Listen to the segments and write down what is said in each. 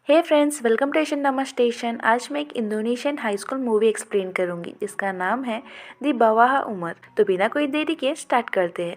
Hey friends, welcome to Asian drama station. आज मैं एक Indonesian high school movie explain करूंगी जिसका नाम है दी बवाह उमर। तो बिना कोई देरी के स्टार्ट करते हैं।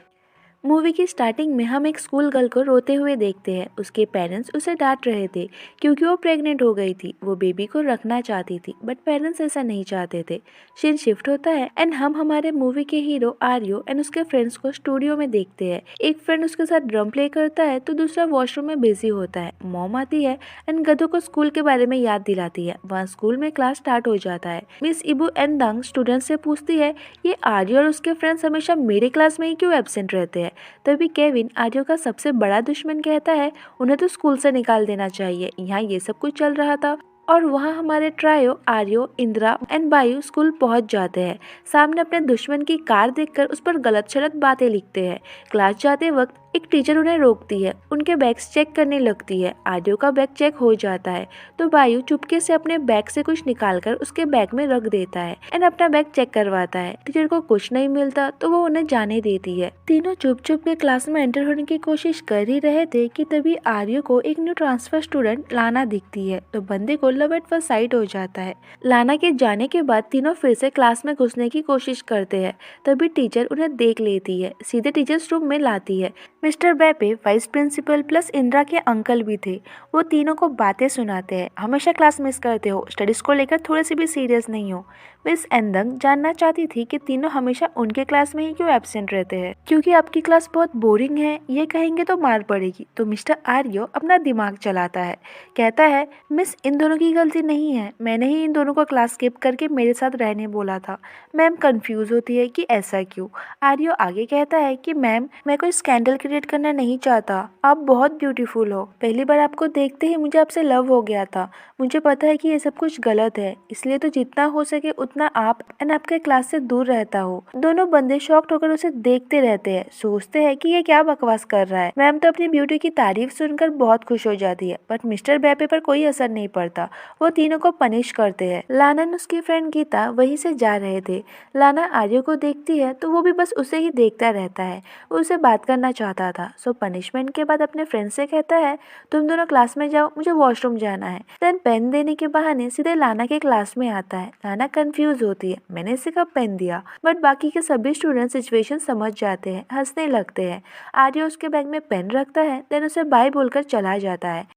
मूवी की स्टार्टिंग में हम एक स्कूल गर्ल को रोते हुए देखते हैं। उसके पेरेंट्स उसे डांट रहे थे क्योंकि वो प्रेग्नेंट हो गई थी। वो बेबी को रखना चाहती थी बट पेरेंट्स ऐसा नहीं चाहते थे। सीन शिफ्ट होता है एंड हम हमारे मूवी के हीरो आर्यो एंड उसके फ्रेंड्स को स्टूडियो में देखते हैं। एक फ्रेंड उसके साथ ड्रम प्ले करता है तो दूसरा वॉशरूम में बिजी होता है। मॉम आती है एंड गधों को स्कूल के बारे में याद दिलाती है। वहाँ स्कूल में क्लास स्टार्ट हो जाता है। मिस इबू एंड दंग स्टूडेंट से पूछती है, ये आर्यो और उसके फ्रेंड्स हमेशा मेरे क्लास में ही क्यों एब्सेंट रहते हैं। तभी केविन, आर्यो का सबसे बड़ा दुश्मन, कहता है उन्हें तो स्कूल से निकाल देना चाहिए। यहाँ ये सब कुछ चल रहा था और वहाँ हमारे ट्रायो आर्यो, इंद्रा एंड बायु स्कूल पहुँच जाते हैं। सामने अपने दुश्मन की कार देखकर उस पर गलत शलत बातें लिखते हैं। क्लास जाते वक्त एक टीचर उन्हें रोकती है, उनके बैग्स चेक करने लगती है। आर्यो का बैग चेक हो जाता है तो बायु चुपके से अपने बैग से कुछ निकालकर उसके बैग में रख देता है एंड अपना बैग चेक करवाता है। टीचर को कुछ नहीं मिलता तो वो उन्हें जाने देती है। तीनों चुप चुप के क्लास में एंटर होने की कोशिश कर ही रहे थे कि तभी आर्यो को एक न्यू ट्रांसफर स्टूडेंट लाना दिखती है तो बंदे को लव एट फर्स्ट साइट हो जाता है। लाना के जाने के बाद तीनों फिर से क्लास में घुसने की कोशिश करते हैं। तभी टीचर उन्हें देख लेती है, सीधे टीचर्स रूम में लाती है। मिस्टर बेपे वाइस प्रिंसिपल प्लस इंदिरा के अंकल भी थे। वो तीनों को बातें सुनाते हैं, हमेशा क्लास मिस करते हो, स्टडीज को लेकर थोड़े से भी सीरियस नहीं हो। मिस एंदंग जानना चाहती थी कि तीनों हमेशा उनके क्लास में ही क्यों एब्सेंट रहते हैं, क्योंकि आपकी क्लास बहुत बोरिंग है, ये कहेंगे तो मार पड़ेगी। तो मिस्टर आर्यो अपना दिमाग चलाता है, कहता है मिस इन दोनों की गलती नहीं है, मैंने ही इन दोनों को क्लास स्किप करके मेरे साथ रहने बोला था। मैम कंफ्यूज होती है कि ऐसा क्यों। आर्यो आगे कहता है कि मैम मैं कोई स्कैंडल क्रिएट करना नहीं चाहता, आप बहुत ब्यूटीफुल हो, पहली बार आपको देखते ही मुझे आपसे लव हो गया था। मुझे पता है कि ये सब कुछ गलत है, इसलिए तो जितना हो सके उतना आप एंड आपके क्लास से दूर रहता हो। दोनों बंदे शॉक्ड होकर उसे देखते रहते हैं, सोचते हैं कि ये क्या बकवास कर रहा है। मैम तो अपनी ब्यूटी की तारीफ सुनकर बहुत खुश हो जाती है बट मिस्टर बेपे पर कोई असर नहीं पड़ता। वो तीनों को पनिश करते हैं। लाना और उसकी फ्रेंड गीता वहीं से जा रहे थे। लाना आर्यो को देखती है तो वो भी बस उसे ही देखता रहता है। वो उसे बात करना चाहता था। सो पनिशमेंट के बाद अपने फ्रेंड से कहता है तुम दोनों क्लास में जाओ, मुझे वॉशरूम जाना है। देन पेन देने के बहाने सीधे लाना के क्लास में आता है। लाना कंफ्यूज होती है, मैंने इसे कब पेन दिया, बट बाकी के सभी स्टूडेंट सिचुएशन समझ जाते हैं, हंसने लगते हैं। आर्य उसके बैग में पेन रखता है, देन उसे बाय बोलकर चला जाता है।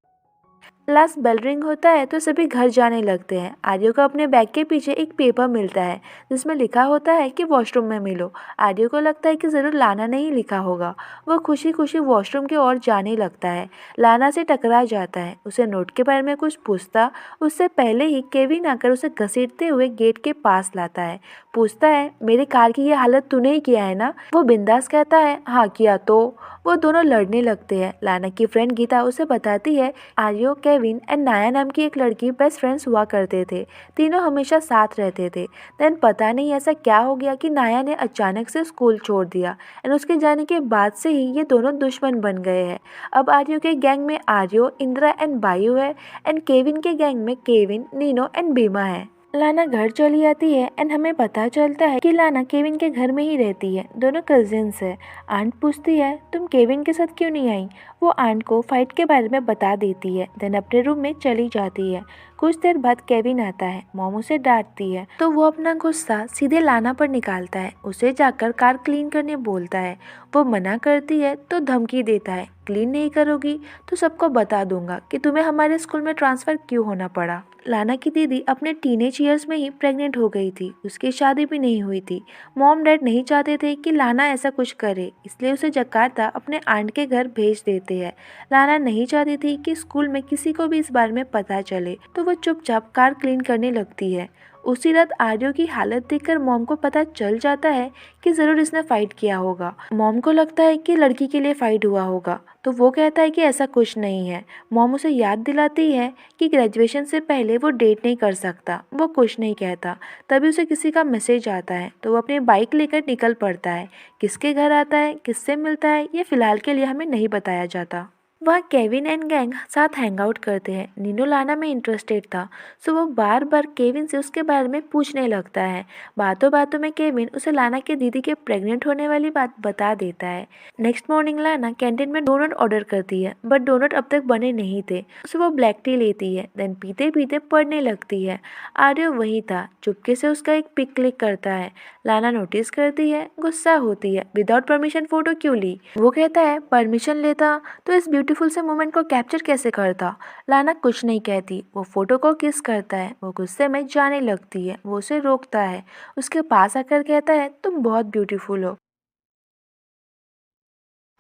लास्ट बेल रिंग होता है तो सभी घर जाने लगते हैं। आर्यो को अपने बैग के पीछे एक पेपर मिलता है जिसमें लिखा होता है कि वॉशरूम में मिलो। आर्यो को लगता है कि ज़रूर लाना ने ही लिखा होगा। वो खुशी खुशी वॉशरूम की ओर जाने लगता है। लाना से टकरा जाता है, उसे नोट के बारे में कुछ पूछता उससे पहले ही केविन आकर उसे घसीटते हुए गेट के पास लाता है। पूछता है मेरे कार की ये हालत तूने ही किया है ना। वो बिंदास कहता है हाँ किया। तो वो दोनों लड़ने लगते हैं। लाना की फ्रेंड गीता उसे बताती है आर्यो, केविन एंड नाया नाम की एक लड़की बेस्ट फ्रेंड्स हुआ करते थे। तीनों हमेशा साथ रहते थे। देन पता नहीं ऐसा क्या हो गया कि नाया ने अचानक से स्कूल छोड़ दिया एंड उसके जाने के बाद से ही ये दोनों दुश्मन बन गए हैं। अब आर्यो के गैंग में आर्यो, इंदिरा एंड बायु है एंड केविन के गैंग में केविन, नीनो एंड बीमा है। लाना घर चली आती है एंड हमें पता चलता है कि लाना केविन के घर में ही रहती है। दोनों कजिन्स है। आंट पूछती है तुम केविन के साथ क्यों नहीं आई। वो आंट को फाइट के बारे में बता देती है, देन अपने रूम में चली जाती है। कुछ देर बाद केविन आता है। मॉम उसे डांटती है तो वो अपना गुस्सा सीधे लाना पर निकालता है। उसे जाकर कार क्लीन करने बोलता है। वो मना करती है तो धमकी देता है क्लीन नहीं करोगी तो सबको बता दूंगा कि तुम्हें हमारे स्कूल में ट्रांसफर क्यों होना पड़ा। लाना की दीदी अपने टीनेज ईयर्स में ही प्रेग्नेंट हो गई थी, उसकी शादी भी नहीं हुई थी। मॉम डैड नहीं चाहते थे कि लाना ऐसा कुछ करे, इसलिए उसे जकार्ता अपने आंट के घर भेज देते हैं। लाना नहीं चाहती थी कि स्कूल में किसी को भी इस बारे में पता चले तो वो चुपचाप कार क्लीन करने लगती है। उसी रात आर्यो की हालत देखकर मॉम को पता चल जाता है कि जरूर इसने फाइट किया होगा। मॉम को लगता है कि लड़की के लिए फाइट हुआ होगा तो वो कहता है कि ऐसा कुछ नहीं है। मॉम उसे याद दिलाती है कि ग्रेजुएशन से पहले वो डेट नहीं कर सकता। वो कुछ नहीं कहता। तभी उसे किसी का मैसेज आता है तो वो अपनी बाइक लेकर निकल पड़ता है। किसके घर आता है, किससे मिलता है, ये फिलहाल के लिए हमें नहीं बताया जाता। वहाँ केविन एंड गैंग साथ हैंग आउट करते हैं। नीनो लाना में इंटरेस्टेड था, सो वो बार बार केविन से उसके बारे में पूछने लगता है। बातों बातों में केविन उसे लाना की दीदी के प्रेग्नेंट होने वाली बात बता देता है। नेक्स्ट मॉर्निंग लाना कैंटीन में डोनट ऑर्डर करती है, बट डोनट अब तक बने नहीं थे, सो वो ब्लैक टी लेती है। देन पीते पीते पढ़ने लगती है। आर्यो वही था, चुपके से उसका एक पिक क्लिक करता है। लाना नोटिस करती है, गुस्सा होती है, विदाउट परमिशन फोटो क्यों ली। वो कहता है परमिशन लेता तो इस ब्यूटीफुल से मोमेंट को कैप्चर कैसे करता। लाना कुछ नहीं कहती, वो फोटो को किस करता है। वो गुस्से में जाने लगती है, वो उसे रोकता है, उसके पास आकर कहता है तुम बहुत ब्यूटीफुल हो।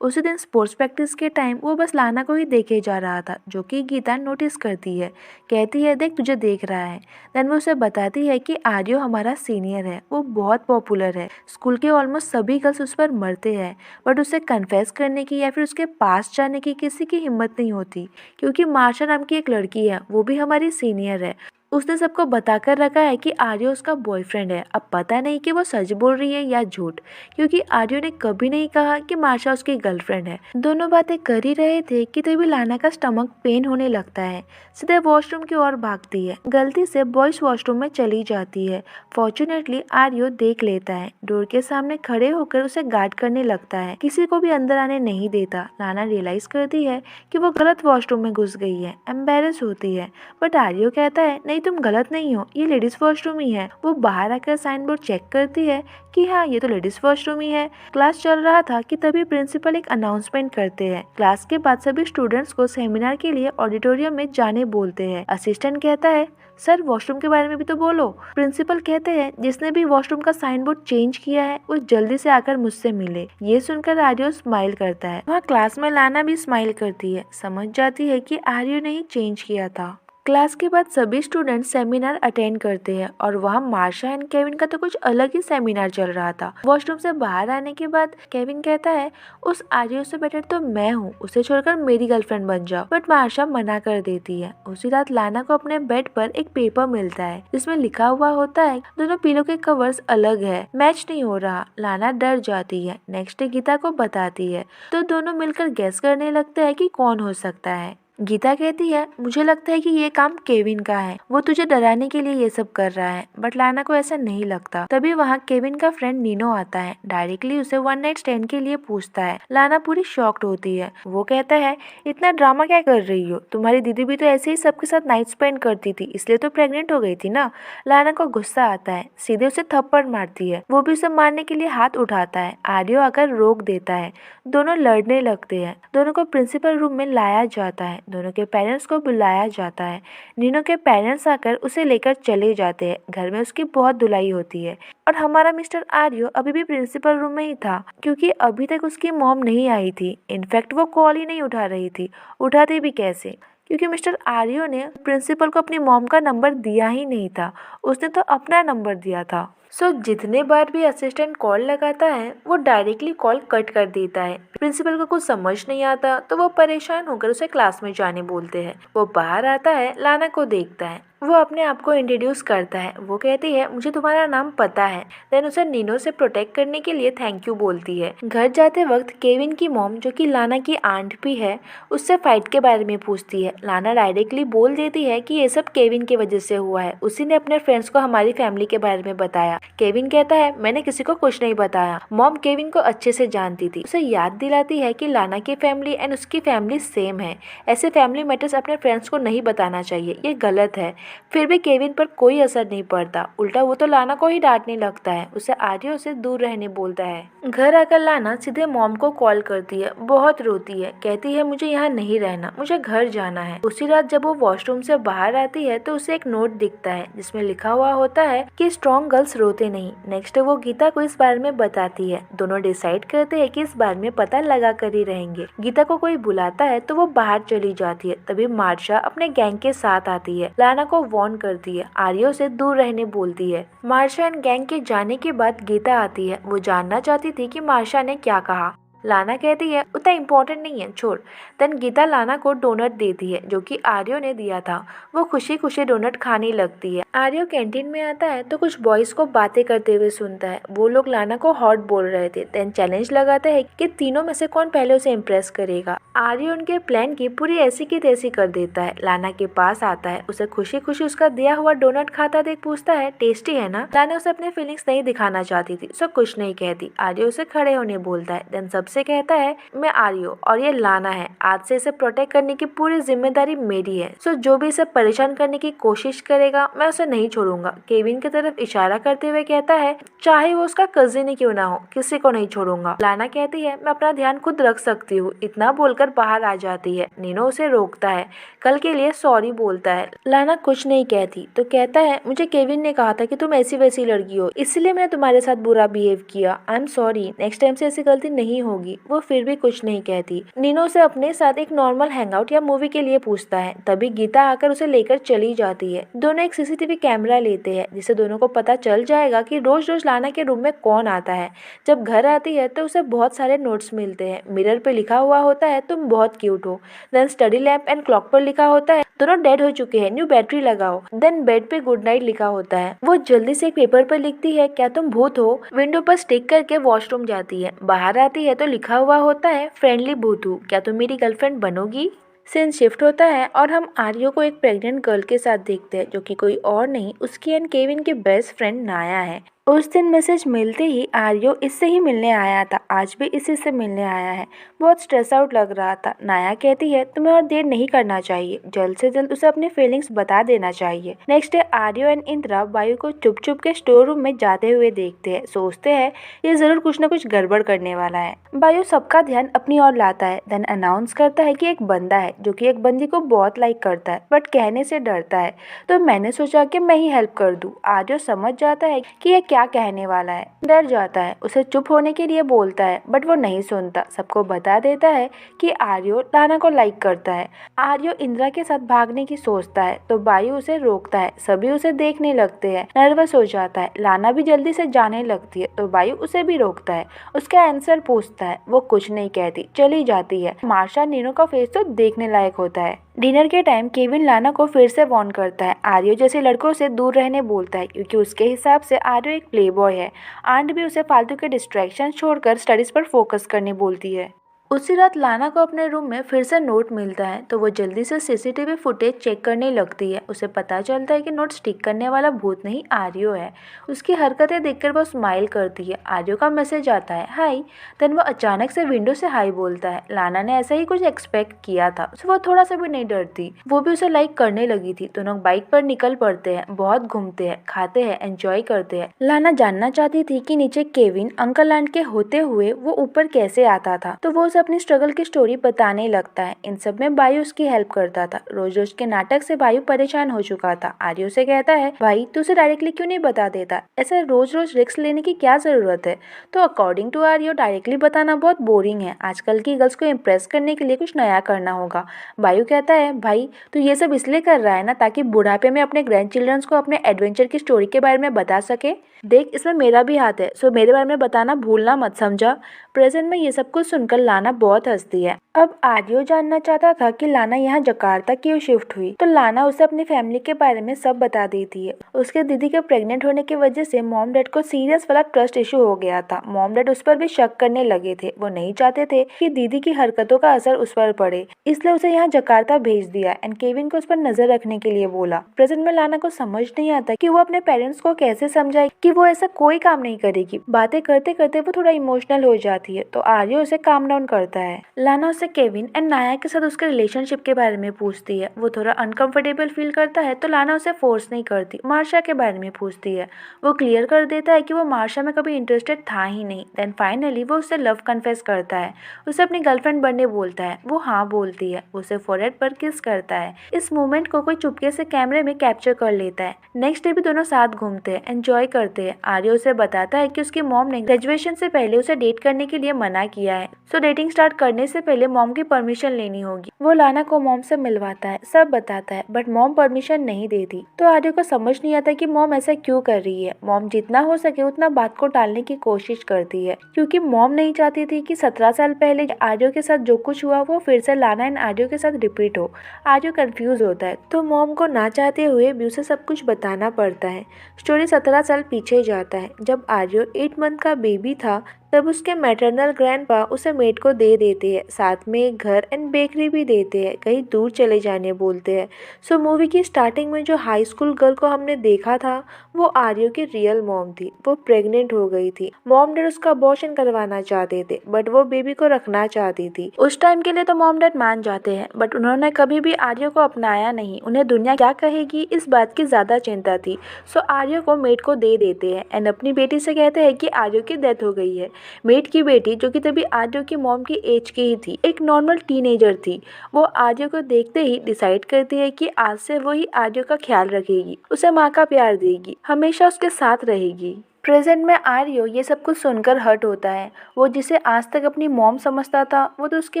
उसी दिन स्पोर्ट्स प्रैक्टिस के टाइम वो बस लाना को ही देखे जा रहा था, जो कि गीता नोटिस करती है। कहती है देख तुझे देख रहा है। देन वो उसे बताती है कि आर्यो हमारा सीनियर है, वो बहुत पॉपुलर है, स्कूल के ऑलमोस्ट सभी गर्ल्स उस पर मरते हैं, बट उसे कन्फेस करने की या फिर उसके पास जाने की किसी की हिम्मत नहीं होती, क्योंकि मार्शा नाम की एक लड़की है, वो भी हमारी सीनियर है। उसने सबको बताकर रखा है कि आर्यो उसका बॉयफ्रेंड है। अब पता नहीं कि वो सच बोल रही है या झूठ, क्योंकि आर्यो ने कभी नहीं कहा कि मार्शा उसकी गर्लफ्रेंड है। दोनों बातें कर ही रहे थे कि तभी लाना का स्टमक पेन होने लगता है। सीधे वॉशरूम की ओर भागती है, गलती से बॉयज वॉशरूम में चली जाती है। फॉर्चुनेटली आर्यो देख लेता है, डोर के सामने खड़े होकर उसे गार्ड करने लगता है, किसी को भी अंदर आने नहीं देता। लाना रियलाइज करती है कि वो गलत वॉशरूम में घुस गई है, एम्बेरस होती है, बट आर्यो कहता है नहीं तुम गलत नहीं हो, ये लेडीज वॉशरूम ही है। वो बाहर आकर साइन बोर्ड चेक करती है कि हाँ ये तो लेडीज वॉशरूम ही है। क्लास चल रहा था कि तभी प्रिंसिपल एक अनाउंसमेंट करते हैं। क्लास के बाद सभी स्टूडेंट्स को सेमिनार के लिए ऑडिटोरियम में जाने बोलते हैं। असिस्टेंट कहता है सर वॉशरूम के बारे में भी तो बोलो। प्रिंसिपल कहते हैं जिसने भी वॉशरूम का साइन बोर्ड चेंज किया है वो जल्दी से आकर मुझसे मिले। ये सुनकर आर्यो स्माइल करता है। वहाँ क्लास में लाना भी स्माइल करती है, समझ जाती है कि आर्यो ने ही चेंज किया था। क्लास के बाद सभी स्टूडेंट सेमिनार अटेंड करते हैं और वहाँ मार्शा एंड केविन का तो कुछ अलग ही सेमिनार चल रहा था। वॉशरूम से बाहर आने के बाद केविन कहता है उस आर्यो से बेटर तो मैं हूँ, उसे छोड़कर मेरी गर्लफ्रेंड बन जाओ, बट मार्शा मना कर देती है। उसी रात लाना को अपने बेड पर एक पेपर मिलता है जिसमें लिखा हुआ होता है दोनों पिलो के कवर्स अलग है, मैच नहीं हो रहा। लाना डर जाती है, नेक्स्ट डे गीता को बताती है, तो दोनों मिलकर गेस करने लगते हैं कि कौन हो सकता है। गीता कहती है मुझे लगता है कि ये काम केविन का है, वो तुझे डराने के लिए ये सब कर रहा है, बट लाना को ऐसा नहीं लगता। तभी वहाँ केविन का फ्रेंड नीनो आता है, डायरेक्टली उसे वन नाइट स्टैंड के लिए पूछता है। लाना पूरी शॉक्ड होती है। वो कहता है इतना ड्रामा क्या कर रही हो, तुम्हारी दीदी भी तो ऐसे ही सबके साथ नाइट स्पेंड करती थी, इसलिए तो प्रेग्नेंट हो गई थी ना। लाना को गुस्सा आता है, सीधे उसे थप्पड़ मारती है। वो भी उसे मारने के लिए हाथ उठाता है, आर्यो आकर रोक देता है। दोनों लड़ने लगते हैं। दोनों को प्रिंसिपल रूम में लाया जाता है, दोनों के पेरेंट्स को बुलाया जाता है। नीनो के पेरेंट्स आकर उसे लेकर चले जाते हैं। घर में उसकी बहुत धुलाई होती है और हमारा मिस्टर आर्यो अभी भी प्रिंसिपल रूम में ही था, क्योंकि अभी तक उसकी मॉम नहीं आई थी। इनफैक्ट वो कॉल ही नहीं उठा रही थी। उठाती भी कैसे, क्योंकि मिस्टर आर्यो ने प्रिंसिपल को अपनी मॉम का नंबर दिया ही नहीं था, उसने तो अपना नंबर दिया था। जितने बार भी असिस्टेंट कॉल लगाता है वो डायरेक्टली कॉल कट कर देता है। प्रिंसिपल को कुछ समझ नहीं आता तो वो परेशान होकर उसे क्लास में जाने बोलते हैं। वो बाहर आता है, लाना को देखता है, वो अपने आप को इंट्रोड्यूस करता है। वो कहती है मुझे तुम्हारा नाम पता है। देन उसे नीनो से प्रोटेक्ट करने के लिए थैंक यू बोलती है। घर जाते वक्त केविन की मॉम, जो कि लाना की आंट भी है, उससे फाइट के बारे में पूछती है। लाना डायरेक्टली बोल देती है कि ये सब केविन की वजह से हुआ है, उसी ने अपने फ्रेंड्स को हमारी फैमिली के बारे में बताया। केविन कहता है मैंने किसी को कुछ नहीं बताया। मॉम केविन को अच्छे से जानती थी, उसे याद दिलाती है कि लाना की फैमिली एंड उसकी फैमिली सेम है, ऐसे फैमिली मैटर्स अपने फ्रेंड्स को नहीं बताना चाहिए, ये गलत है। फिर भी केविन पर कोई असर नहीं पड़ता, उल्टा वो तो लाना को ही डांटने लगता है, उसे आर्यो से दूर रहने बोलता है। घर आकर लाना सीधे मॉम को कॉल करती है, बहुत रोती है, कहती है मुझे यहाँ नहीं रहना, मुझे घर जाना है। उसी रात जब वो वॉशरूम से बाहर आती है तो उसे एक नोट दिखता है जिसमें लिखा हुआ होता है कि स्ट्रॉन्ग गर्ल्स रोते नहीं। नेक्स्ट वो गीता को इस बारे में बताती है। दोनों डिसाइड करते हैं कि इस बारे में पता लगा कर ही रहेंगे। गीता को कोई बुलाता है तो वो बाहर चली जाती है। तभी मार्शा अपने गैंग के साथ आती है, लाना को वार्न करती है, आर्यो से दूर रहने बोलती है। मार्शा एंड गैंग के जाने के बाद गीता आती है। वो जानना चाहती थी कि मार्शा ने क्या कहा। लाना कहती है उतना इम्पोर्टेंट नहीं है, छोड़। देन गीता लाना को डोनट देती है जो कि आर्यो ने दिया था। वो खुशी खुशी डोनट खाने लगती है। आर्यो कैंटीन में आता है तो कुछ बॉयज को बातें करते हुए सुनता है। वो लोग लाना को हॉट बोल रहे थे। देन चैलेंज लगाता है कि तीनों में से कौन पहले उसे इम्प्रेस करेगा। आर्यो उनके प्लान की पूरी ऐसी की तैसी कर देता है। लाना के पास आता है, उसे खुशी खुशी उसका दिया हुआ डोनट खाता देख पूछता है टेस्टी है ना। लाना उसे अपने फीलिंग्स नहीं दिखाना चाहती थी, सो कुछ नहीं कहती। आर्यो उसे खड़े होने बोलता है। देन सबसे कहता है मैं आर्यो और ये लाना है, आज से इसे प्रोटेक्ट करने की पूरी जिम्मेदारी मेरी है। सो जो भी इसे परेशान करने की कोशिश करेगा मैं उसे नहीं छोड़ूंगा। केविन की तरफ इशारा करते हुए कहता है चाहे वो उसका कजिन ही क्यों ना हो, किसी को नहीं छोड़ूंगा। लाना कहती है मैं अपना ध्यान खुद रख सकती हूँ। इतना बोलकर बाहर आ जाती है। नीनो उसे रोकता है, कल के लिए सॉरी बोलता है। लाना कुछ नहीं कहती तो कहता है मुझे केविन ने कहा था कि तुम ऐसी वैसी लड़की हो, इसलिए मैंने तुम्हारे साथ बुरा बिहेव किया। I am sorry, next time से ऐसी गलती नहीं होगी। वो फिर भी कुछ नहीं कहती। नीनो से अपने साथ एक नॉर्मल हैंगआउट या मूवी के लिए पूछता है। तभी गीता आकर उसे लेकर चली जाती है। दोनों एक सीसीटीवी कैमरा लेते हैं जिससे दोनों को पता चल जाएगा कि रोज रोज लाना के रूम में कौन आता है। जब घर आती है तो उसे बहुत सारे नोट्स मिलते हैं। मिरर पे लिखा हुआ होता है तुम बहुत क्यूट हो। Then study lamp and clock पर लिखा होता है दोनों डेड हो चुके हैं, न्यू बैटरी लगाओ। देन बेड पे गुड नाइट लिखा होता है। वो जल्दी से एक पेपर पर लिखती है क्या तुम भूत हो। विंडो पर स्टिक करके वॉशरूम जाती है। बाहर आती है तो लिखा हुआ होता है फ्रेंडली भूत हूँ, क्या तुम मेरी गर्लफ्रेंड बनोगी। सीन शिफ्ट होता है और हम आर्यो को एक प्रेग्नेंट गर्ल के साथ देखते हैं जो कि कोई और नहीं उसकी एंड केविन की बेस्ट फ्रेंड नाया है। उस दिन मैसेज मिलते ही आर्यो इससे ही मिलने आया था, आज भी इसी से मिलने आया है। बहुत स्ट्रेस आउट लग रहा था। नाया कहती है तुम्हें और देर नहीं करना चाहिए, जल्द से जल्द उसे अपने फीलिंग्स बता देना चाहिए। नेक्स्ट डे आर्यो एंड इंद्रा बायु को चुप चुप के स्टोर रूम में जाते हुए देखते हैं। सोचते हैं ये जरूर कुछ न कुछ गड़बड़ करने वाला है। बायु सबका ध्यान अपनी ओर लाता है। देन अनाउंस करता है कि एक बंदा है जो कि एक बंदी को बहुत लाइक करता है बट कहने से डरता है, तो मैंने सोचा कि मैं ही हेल्प कर दूं। आर्यो समझ जाता है कि ये क्या कहने वाला है, डर जाता है। उसे चुप होने के लिए बोलता है बट वो नहीं सुनता। सबको बता देता है कि आर्यो लाना को लाइक करता है। आर्यो इंद्रा के साथ भागने की सोचता है तो बायु उसे रोकता है। सभी उसे देखने लगते हैं, नर्वस हो जाता है। लाना भी जल्दी से जाने लगती है तो बायु उसे भी रोकता है। उसका आंसर पूछता है, वो कुछ नहीं कहती, चली जाती है। मार्शा नीनो का फेस तो देखने लायक होता है। डिनर के टाइम केविन लाना को फिर से वार्न करता है। आर्यो जैसे लड़कों से दूर रहने बोलता है क्योंकि उसके हिसाब से आर्यो एक प्लेबॉय है। आंट भी उसे फालतू के डिस्ट्रैक्शन छोड़कर स्टडीज पर फोकस करने बोलती है। उसी रात लाना को अपने रूम में फिर से नोट मिलता है तो वो जल्दी से सीसीटीवी फुटेज चेक करने लगती है। उसे पता चलता है कि नोट स्टिक करने वाला भूत नहीं आर्यो है। उसकी हरकतें देखकर वो स्माइल करती है। आर्यो का मैसेज आता है हाय। देन वो अचानक से विंडो से हाय बोलता है। लाना ने ऐसा ही कुछ एक्सपेक्ट किया था, वो थोड़ा सा भी नहीं डरती। वो भी उसे लाइक करने लगी थी। दोनों बाइक पर निकल पड़ते हैं, बहुत घूमते हैं, खाते हैं, एंजॉय करते हैं। लाना जानना चाहती थी कि नीचे केविन अंकल आंट के होते हुए वो ऊपर कैसे आता था, तो वो अपनी स्ट्रगल की स्टोरी बताने लगता है। इन सब में बायु उसकी हेल्प करता था। रोज रोज के नाटक से बायु परेशान हो चुका था। आर्यो से कहता है भाई तू उसे डायरेक्टली क्यों नहीं बता देता, ऐसे रोज रोज रिस्क लेने की क्या जरूरत है। तो अकॉर्डिंग टू आर्यो डायरेक्टली बताना बहुत बोरिंग है, आजकल की गर्ल्स को इम्प्रेस करने के लिए कुछ नया करना होगा। बायु कहता है भाई तू ये सब इसलिए कर रहा है ना ताकि बुढ़ापे में अपने ग्रैंड चिल्ड्रंस को अपने एडवेंचर की स्टोरी के बारे में बता सके। देख इसमें मेरा भी हाथ है, सो मेरे बारे में बताना भूलना मत, समझा। प्रेजेंट में ये सब कुछ सुनकर लाना बहुत हंसती है। अब आर्यो जानना चाहता था कि लाना यहाँ जकार्ता क्यों शिफ्ट हुई, तो लाना उसे अपनी फैमिली के बारे में सब बता देती है। उसके दीदी के प्रेग्नेंट होने की वजह से मॉम डैड को सीरियस वाला ट्रस्ट इशू हो गया था। मॉम डैड उस पर भी शक करने लगे थे। वो नहीं चाहते थे कि दीदी की हरकतों का असर उस पर पड़े, इसलिए उसे यहाँ जकार्ता भेज दिया एंड केविन को उस पर नजर रखने के लिए बोला। प्रेजेंट में लाना को समझ नहीं आता कि वो अपने पेरेंट्स को कैसे समझाए कि वो ऐसा कोई काम नहीं करेगी। बातें करते करते वो थोड़ा इमोशनल हो जाती है तो आर्यो उसे काम डाउन करता है। लाना उसे केविन एंड नाया के साथ उसके रिलेशनशिप के बारे में पूछती है। वो थोड़ा अनकंफर्टेबल फील करता है तो लाना उसे फोर्स नहीं करती। मार्शा के बारे में पूछती है। वो क्लियर कर देता है कि वो मार्शा में कभी इंटरेस्टेड था ही नहीं। देन फाइनली वो उसे लव कन्फेस करता है। उसे अपनी गर्लफ्रेंड बनने बोलता है। वो हाँ बोलती है। उसे फोरहेड पर किस करता है। इस मोमेंट को कोई चुपके से कैमरे में कैप्चर कर लेता है। नेक्स्ट डे भी दोनों साथ घूमते हैं, एंजॉय करते हैं। आर्यो उसे बताता है कि उसकी मॉम ने ग्रेजुएशन से पहले उसे डेट करने के लिए मना किया है, सो डेटिंग स्टार्ट करने से पहले मॉम की परमिशन लेनी होगी। वो लाना को मॉम से मिलवाता है, सब बताता है, बट मॉम परमिशन नहीं देती। तो आर्य को समझ नहीं आता कि मॉम ऐसा क्यों कर रही है। मॉम जितना हो सके उतना बात को टालने की कोशिश करती है, क्योंकि मॉम नहीं चाहती थी कि 17 साल पहले आर्य के साथ जो कुछ हुआ वो फिर से लाना एंड आर्य के साथ रिपीट हो। आर्य कंफ्यूज होता है, तो मॉम को ना चाहते हुए भी उसे सब कुछ बताना पड़ता है। स्टोरी 17 साल पीछे जाता है, जब आर्य 8 मंथ का बेबी था, तब उसके मैटरनल ग्रैंडपा उसे मेड को दे देते हैं, साथ में एक घर एंड बेकरी भी देते हैं, कहीं दूर चले जाने बोलते हैं। सो मूवी की स्टार्टिंग में जो हाई स्कूल गर्ल को हमने देखा था वो आर्य की रियल मॉम थी। वो प्रेग्नेंट हो गई थी। मॉम डैड उसका अबॉर्शन करवाना चाहते थे, बट वो बेबी को रखना चाहती थी। उस टाइम के लिए तो मॉम डैड मान जाते हैं, बट उन्होंने कभी भी आर्य को अपनाया नहीं। उन्हें दुनिया क्या कहेगी इस बात की ज्यादा चिंता थी। सो आर्य को मेड को दे देते हैं एंड अपनी बेटी से कहते हैं कि आर्य की डेथ हो गई है। मेड की बेटी, जो कि तभी आर्य की मॉम की एज की ही थी, एक नॉर्मल टीनेजर थी, वो आर्य को देखते ही डिसाइड करती है कि आज से वो ही आर्य का ख्याल रखेगी, उसे माँ का प्यार देगी, हमेशा उसके साथ रहेगी। प्रेजेंट में आर्य ये सब कुछ सुनकर हर्ट होता है। वो जिसे आज तक अपनी मॉम समझता था वो तो उसकी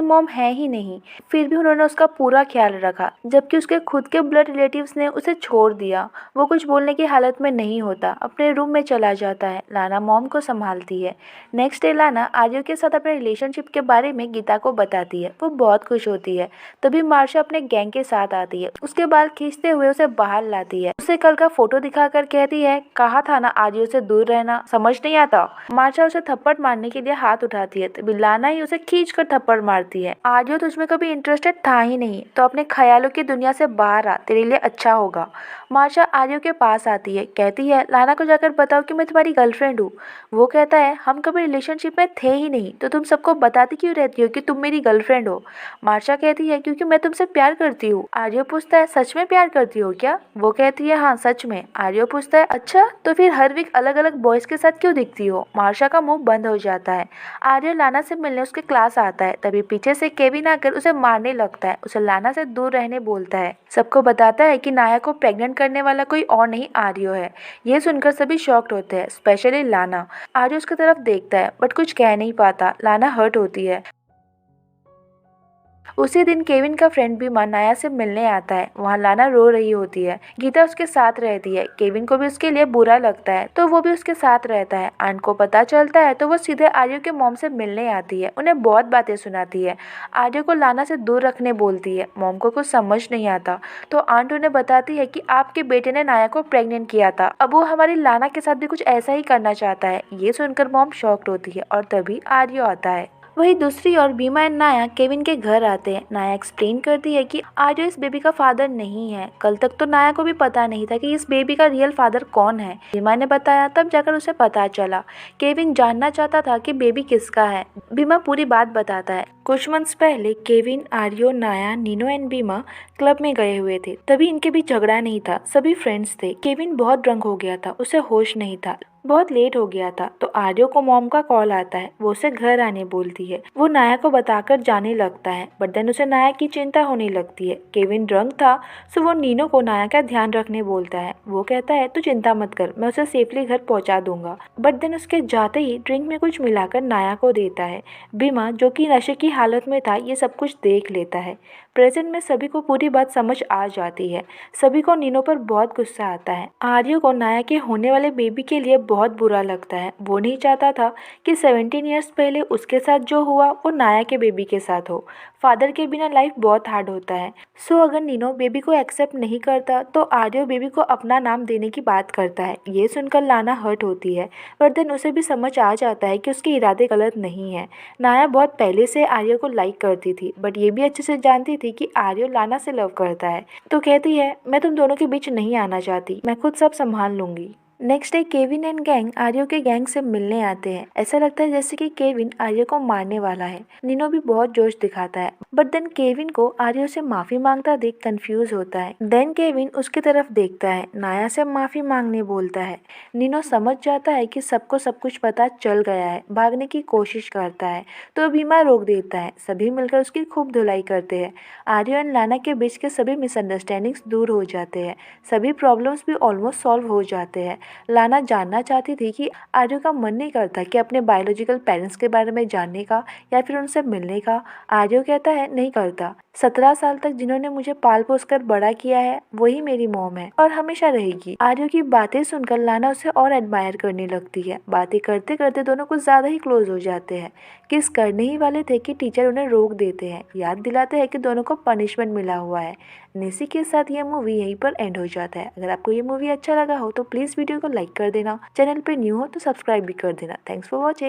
मॉम है ही नहीं, फिर भी उन्होंने उसका पूरा ख्याल रखा, जबकि उसके खुद के ब्लड रिलेटिव्स ने उसे छोड़ दिया। वो कुछ बोलने की हालत में नहीं होता, अपने रूम में चला जाता है। लाना मॉम को संभालती है। नेक्स्ट डे लाना आर्य के साथ अपने रिलेशनशिप के बारे में गीता को बताती है। वो बहुत खुश होती है। तभी मार्शा अपने गैंग के साथ आती है, उसके बाल खींचते हुए उसे बाहर लाती है। उसे कल का फोटो दिखाकर कहती है, कहा था ना आर्य से दूर रहना, समझ नहीं आता। मार्शा उसे थप्पड़ मारने के लिए हाथ उठाती है, तभी लाना ही उसे खींचकर थप्पड़ मारती है। आर्य तुझमें कभी इंटरेस्टेड था ही नहीं, तो अपने ख्यालों की दुनिया से बाहर आ, तेरे लिए अच्छा होगा। मार्शा आर्य के पास आती है, कहती है लाना को जाकर बताओ कि मैं तुम्हारी गर्लफ्रेंड हूँ। वो कहता है हम कभी रिलेशनशिप में थे ही नहीं, तो तुम सबको बताती क्यों रहती हो कि तुम मेरी गर्लफ्रेंड हो। मार्शा कहती है क्योंकि मैं तुमसे प्यार करती हूँ। आर्य पूछता है सच में प्यार करती हो क्या। वो कहती है हाँ सच में। आर्य पूछता है अच्छा, तो फिर हर वीक अलग अलग बॉयज के साथ क्यों दिखती हो। मार्शा का मुंह बंद हो जाता है। आर्य लाना से मिलने उसके क्लास आता है, तभी पीछे से केविन आकर उसे मारने लगता है, उसे लाना से दूर रहने बोलता है। सबको बताता है कि नाया को प्रेग्नेंट करने वाला कोई और नहीं आर्य है। ये सुनकर सभी शॉक्ड होते हैं, स्पेशली लाना। आर्य उसकी तरफ देखता है बट कुछ कह नहीं पाता। लाना हर्ट होती है। उसी दिन केविन का फ्रेंड भी नाया से मिलने आता है। वहाँ लाना रो रही होती है। गीता उसके साथ रहती है। केविन को भी उसके लिए बुरा लगता है, तो वो भी उसके साथ रहता है। आंट को पता चलता है तो वो सीधे आर्य के मॉम से मिलने आती है, उन्हें बहुत बातें सुनाती है। आर्य को लाना से दूर रखने बोलती है। मॉम को कुछ समझ नहीं आता, तो आंट उन्हें बताती है कि आपके बेटे ने नाया को प्रेग्नेंट किया था, अब वो हमारी लाना के साथ भी कुछ ऐसा ही करना चाहता है। ये सुनकर मॉम शॉक्ड होती है और तभी आर्य आता है। वही दूसरी ओर बीमा एंड नाया केविन के घर आते हैं। नाया एक्सप्लेन करती है कि आर्य इस बेबी का फादर नहीं है। कल तक तो नाया को भी पता नहीं था कि इस बेबी का रियल फादर कौन है। बीमा ने बताया, तब जाकर उसे पता चला। केविन जानना चाहता था कि बेबी किसका है। बीमा पूरी बात बताता है। कुछ मंथ्स पहले केविन, आर्यो, नाया, नीनो एंड बीमा क्लब में गए हुए थे। तभी इनके बीच झगड़ा नहीं था, सभी फ्रेंड्स थे। केविन बहुत ड्रंक हो गया था, उसे होश नहीं था, बहुत लेट हो गया था, तो आर्यो को मॉम का कॉल आता है। वो उसे घर आने बोलती है। वो नाया को बताकर जाने लगता है, बट देन उसे नाया की चिंता होने लगती है। केविन ड्रंक था, सो वो नीनो को नाया का ध्यान रखने बोलता है। वो कहता है तू चिंता मत कर, मैं उसे सेफली घर पहुंचा दूंगा। बट देन उसके जाते ही ड्रिंक में कुछ मिलाकर नाया को देता है। बीमा, जो कि नशे की हालत में था, ये सब कुछ देख लेता है। प्रेजेंट में सभी को पूरी बात समझ आ जाती है। सभी को नीनो पर बहुत गुस्सा आता है। आर्यो को नाया के होने वाले बेबी के लिए बहुत बुरा लगता है। वो नहीं चाहता था कि 17 ईयर्स पहले उसके साथ जो हुआ वो नाया के बेबी के साथ हो। फादर के बिना लाइफ बहुत हार्ड होता है। सो अगर नीनो बेबी को एक्सेप्ट नहीं करता तो आर्यो बेबी को अपना नाम देने की बात करता है। ये सुनकर लाना हर्ट होती है, पर देन उसे भी समझ आ जाता है कि उसके इरादे गलत नहीं है। नाया बहुत पहले से आर्यो को लाइक करती थी, बट ये भी अच्छे से जानती थी कि आर्यो लाना से लव करता है, तो कहती है मैं तुम दोनों के बीच नहीं आना चाहती, मैं खुद सब संभाल लूंगी। Next day Kevin and gang आर्यो के गैंग से मिलने आते हैं। ऐसा लगता है जैसे कि केविन आर्यो को मारने वाला है। नीनो भी बहुत जोश दिखाता है, बट देन केविन को आर्यो से माफी मांगता देख कंफ्यूज होता है। देन केविन उसकी तरफ देखता है, नाया से माफी मांगने बोलता है। नीनो समझ जाता है कि सबको सब कुछ पता चल गया है, भागने की कोशिश करता है, तो बीमा रोक देता है। सभी मिलकर उसकी खूब धुलाई करते हैं। आर्यो एंड लाना के बीच के सभी मिसअंडरस्टैंडिंग्स दूर हो जाते हैं। सभी प्रॉब्लम्स भी ऑलमोस्ट सॉल्व हो जाते हैं। लाना जानना चाहती थी कि आर्यो का मन नहीं करता कि अपने बायोलॉजिकल पेरेंट्स के बारे में जानने का या फिर उनसे मिलने का। आर्यो कहता है नहीं करता। 17 साल तक जिन्होंने मुझे पाल पोस कर बड़ा किया है वही मेरी मॉम है और हमेशा रहेगी। आर्यो की बातें सुनकर लाना उसे और एडमायर करने लगती है। बातें करते करते दोनों कुछ ज्यादा ही क्लोज हो जाते हैं। किस करने ही वाले थे कि टीचर उन्हें रोक देते हैं, याद दिलाते हैं कि दोनों को पनिशमेंट मिला हुआ है। इसी के साथ ये मूवी यहीं पर एंड हो जाता है। अगर आपको ये मूवी अच्छा लगा हो तो प्लीज वीडियो को लाइक कर देना, चैनल पे न्यू हो तो सब्सक्राइब भी कर देना। Thanks for watching.